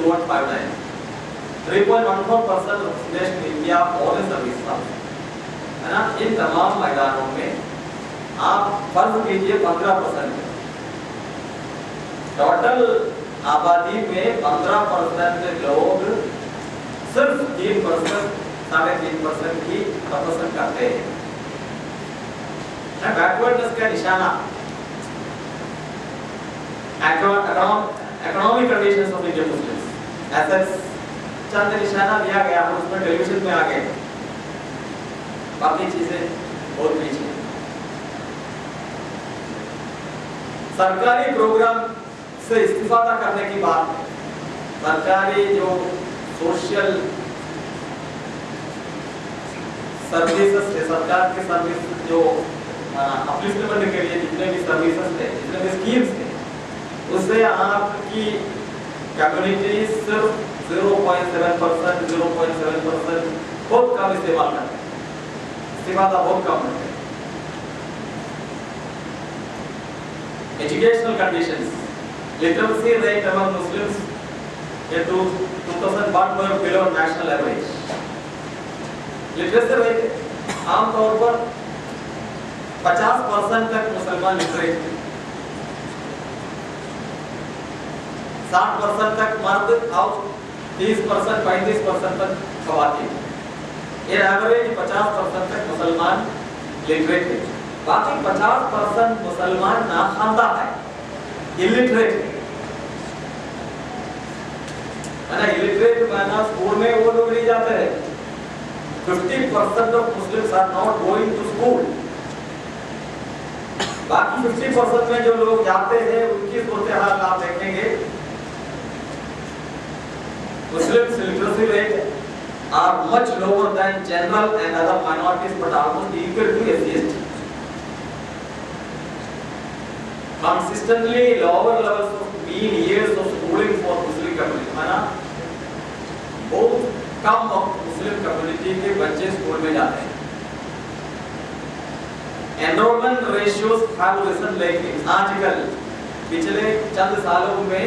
2159. 3.14% representation in India और service है ना। इन तमाम मैदानों में आप फर्ज कीजिए 15%, टोटल आबादी में 15% लोग सिर्फ 3%, 3.5% की पसंद करते हैं। बैकवर्डनेस का निशाना economic conditions of Indian Muslims, ऐसा चंद निशाना दिया गया, हम उसमें टेलीविजन में आ गए, बाकी चीजें बहुत पीछे। सरकारी प्रोग्राम से इस्तीफादा करने की बात है, सरकारी जो सोशल सर्विसेज है, सरकार के सर्विस जो अपलिफ्टमेंट के लिए जितने भी सर्विसेज थे, जितने भी स्कीम्स थे, उससे आपकी कम्युनिटी सिर्फ 0.7%, 0.7% बहुत कम इस्तेमाल करते हैं, इस्तेमाल बहुत कम करते हैं। Educational conditions, literacy rate among Muslims in 2001 were below national average. Literacy rate आमतौर पर 50% तक मुसलमान लिटरेट थे, 60% तक मर्द और 30%, 35% तक ख़वातीन। ये एवरेज 50% तक मुसलमान लिटरेट है। बाकी 50% मुसलमान नाख़वानदा है, इलिटरेट है। इलिटरेट माना स्कूल में वो लोग नहीं जाते हैं। 50% of Muslims are not going to school. बाकी 50% में जो लोग जाते हैं उनकी सूरत हाल आप देखेंगे, Muslims literacy rate are much lower than general and other minorities, but almost equal to SC/ST. Consistently lower levels of mean years of schooling for Muslim community, माना बहुत कम मुस्लिम कम्युनिटी के बच्चे स्कूल में जाते हैं। Enrollment ratios have risen lately. आजकल पिछले चंद सालों में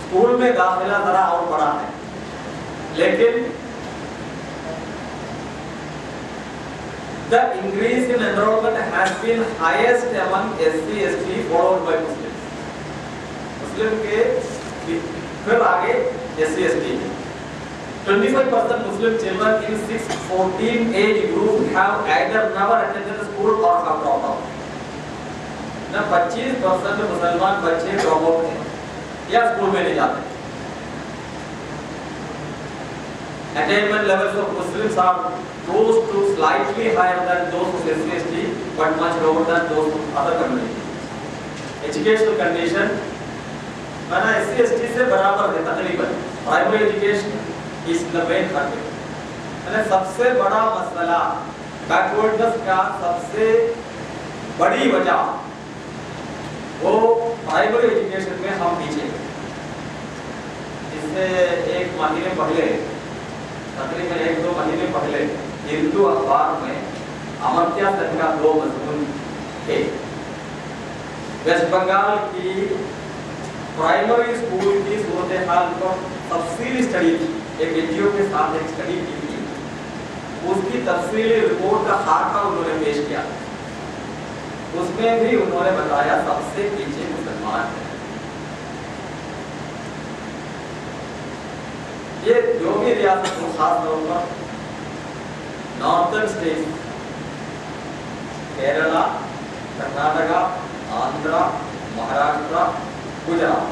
स्कूल में दाखिला जरा और बढ़ा है, लेकिन the increase in enrollment has been highest among SC/ST followed by Muslims. मुस्लिम के फिर आगे SC/ST। 25% Muslim children in 6-14 age group have either never attended school or have dropped out. ना 25% मुसलमान बच्चे ड्रॉप आउट हैं या स्कूल में नहीं जाते। Attainment levels of Muslims are close to slightly higher than those of SC/ST, but much lower than those of other communities. Educational condition माना SC/ST से बराबर है तकरीबन। Primary education is the main factor. माना सबसे बड़ा मसला बैकवर्डनेस का सबसे बड़ी वजह वो प्राइमरी एजुकेशन में हम पीछे। इससे एक महीने पहले, तकरीबन 1-2 महीने पहले हिंदू अखबार में अमर्त्य सेन का 2 मजमून थे। वेस्ट बंगाल की प्राइमरी स्कूल की सूरत हाल पर तफसीली स्टडी थी, एक NGO के साथ एक स्टडी की थी, उसकी तफसीली रिपोर्ट का खाका उन्होंने पेश किया। उसमें भी उन्होंने बताया सबसे पीछे मुसलमान है। ये जो भी रियासत को खास तौर पर नॉर्थर्न स्टेट, केरला, कर्नाटका, आंध्र, महाराष्ट्र, गुजरात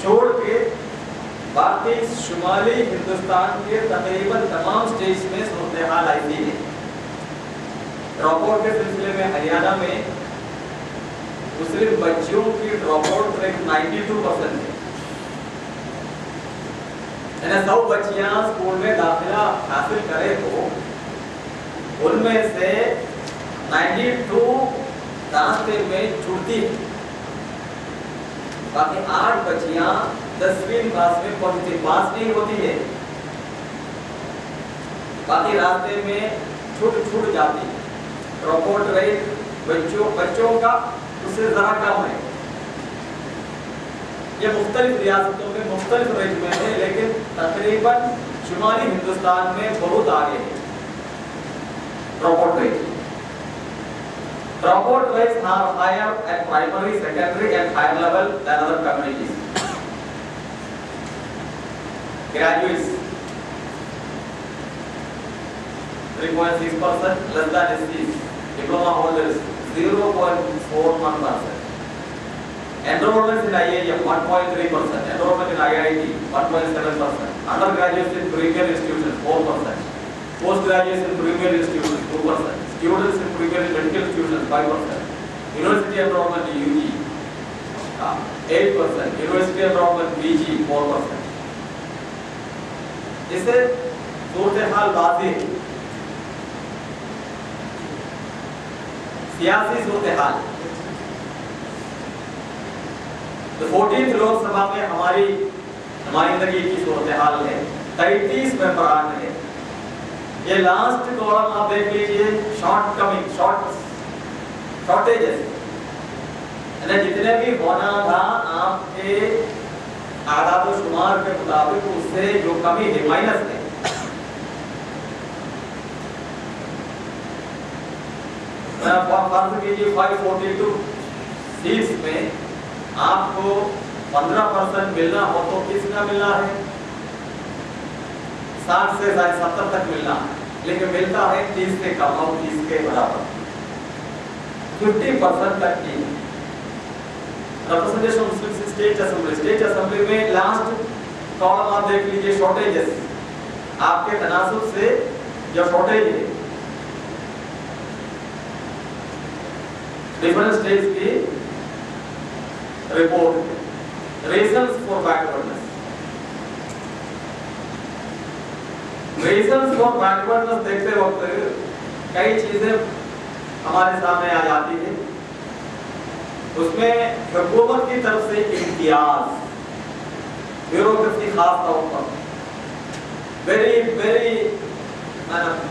छोड़ के बाकी शुमाली हिंदुस्तान के तकरीबन तमाम स्टेट्स में सूरत हाल ऐसी है। ड्रॉप आउट के सिलसिले में हरियाणा में मुस्लिम बच्चियों की ड्रॉप आउट रेट 92% है। 100 बच्चियां स्कूल में दाखिला हासिल करें तो उनमें से 92 रास्ते में छूटती है, बाकी 8 बच्चियां 10वीं क्लास में पहुंचती, पास नहीं होती है, बाकी रास्ते में छूट जाती है। ड्रॉप आउट रेट बच्चों का उससे जरा कम है। ये मुख्तलिफ रियासतों में मुख्तलिफ रेंज में है, लेकिन तकरीबन शुमाली हिंदुस्तान में बहुत आगे है dropout rate. Dropout rates are higher at primary, secondary and higher level than other communities. Graduates 3.6%, less than SCs. Diploma holders 0.41%. Enrollments in IIM 1.3%. Enrollment in IIT 1.7%. Undergraduates in premier institutions 4%. Postgraduates in premier institutions 2%. Students in premier medical institutions 5%. University enrollment UG 8%. University enrollment PG 4%. इससे सूरत हाल वाज़ेह है। सियासी सूरत हाल तो 14th Lok Sabha में हमारी नुमाइंदगी की सूरत हाल है। 33 मेंबरान है। ये लास्ट कॉलम आप देख लीजिए, शॉर्टेजेस जितने भी होना था आपके आदाद शुमार के मुताबिक उससे जो कमी है माइनस है। फर्ज कीजिए 542 सीट्स में आपको 15% मिलना हो तो कितना मिलना है? 60 से 70 तक मिलना है, लेकिन मिलता है 30 से कम और 30 के बराबर 50% तक की रिप्रेजेंटेशन मुस्लिम स्टेट असेंबली में लास्ट कॉलम आप देख लीजिए, शॉर्टेजेस आपके तनासुब से जो शॉर्टेज है डिफरेंट स्टेट्स की report, reasons for backwardness. Reasons for backwardness देखते वक्त कई चीजें हमारे सामने आ जाती है। उसमें हुकूमत की तरफ से इम्तियाज, ब्यूरोक्रेसी खास तौर पर very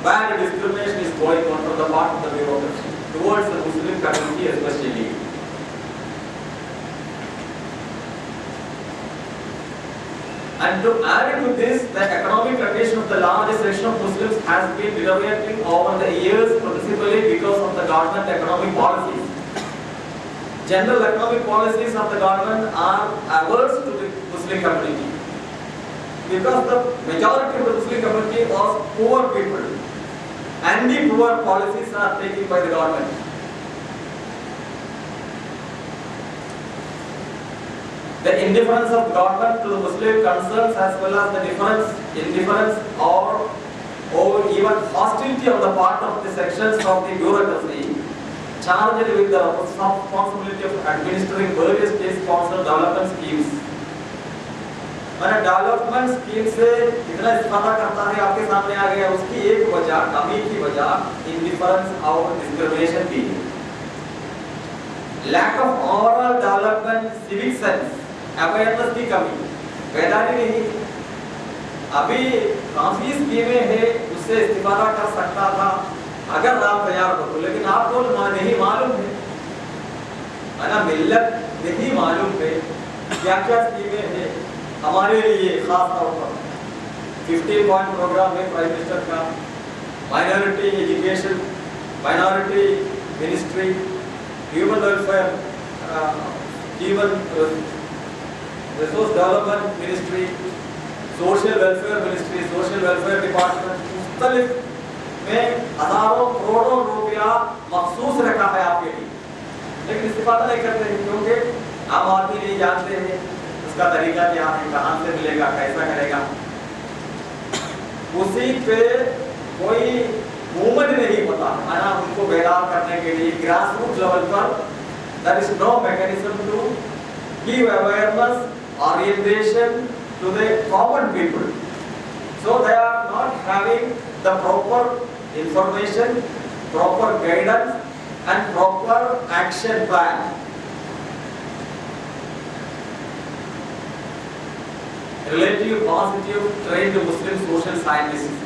bad discrimination is going on from the part of the bureaucracy towards the Muslim community especially. And to add to this, the economic condition of the largest section of Muslims has been deteriorating over the years, principally because of the government economic policies. General economic policies of the government are averse to the Muslim community because the majority of the Muslim community was poor people, and the poor policies are taken by the government. The indifference of government to the Muslim concerns, as well as the indifference or even hostility on the part of the sections of the bureaucracy charged with the responsibility of administering various state-sponsored development schemes. मैंने development scheme से कितना इस्तेमाल करता है आपके सामने आ गया। उसकी एक वजह, कमी की वजह इंडिफरेंस और डिस्क्रिमिनेशन भी है। Lack of overall development, civic sense, awareness की कमी, बेदारी नहीं। अभी काफी स्कीमें हैं, उससे इस्तेमाल कर सकता था अगर आप तैयार हो तो, लेकिन आपको नहीं मालूम है, ना मिल्लत नहीं मालूम है क्या क्या स्कीमें हैं हमारे लिए। खास तौर पर 15 पॉइंट प्रोग्राम है प्राइम मिनिस्टर का, minority education, minority ministry, human welfare, human resource development ministry, social welfare ministry, social welfare department, मुख्तलिफ में हजारों करोड़ों रुपया मखसूस रखा है आपके लिए, लेकिन इस्तेमाल नहीं करते हैं क्योंकि आम आदमी नहीं जानते हैं उसका तरीका क्या है, कहाँ से मिलेगा, कैसा करेगा। उसी पे कोई मूवमेंट नहीं होता है ना उनको बेदार करने के लिए। ग्रास रूट लेवल पर there is no mechanism to give awareness, orientation to the common people, so they are not having the proper information, proper guidance and proper action plan. Relative positive trained Muslim social scientists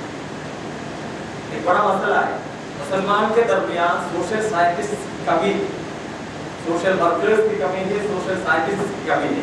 एक बड़ा मसला है। मुसलमान के दरमियान social scientist की कमी, social workers की कमी है, सोशल साइंटिस्ट की कमी है।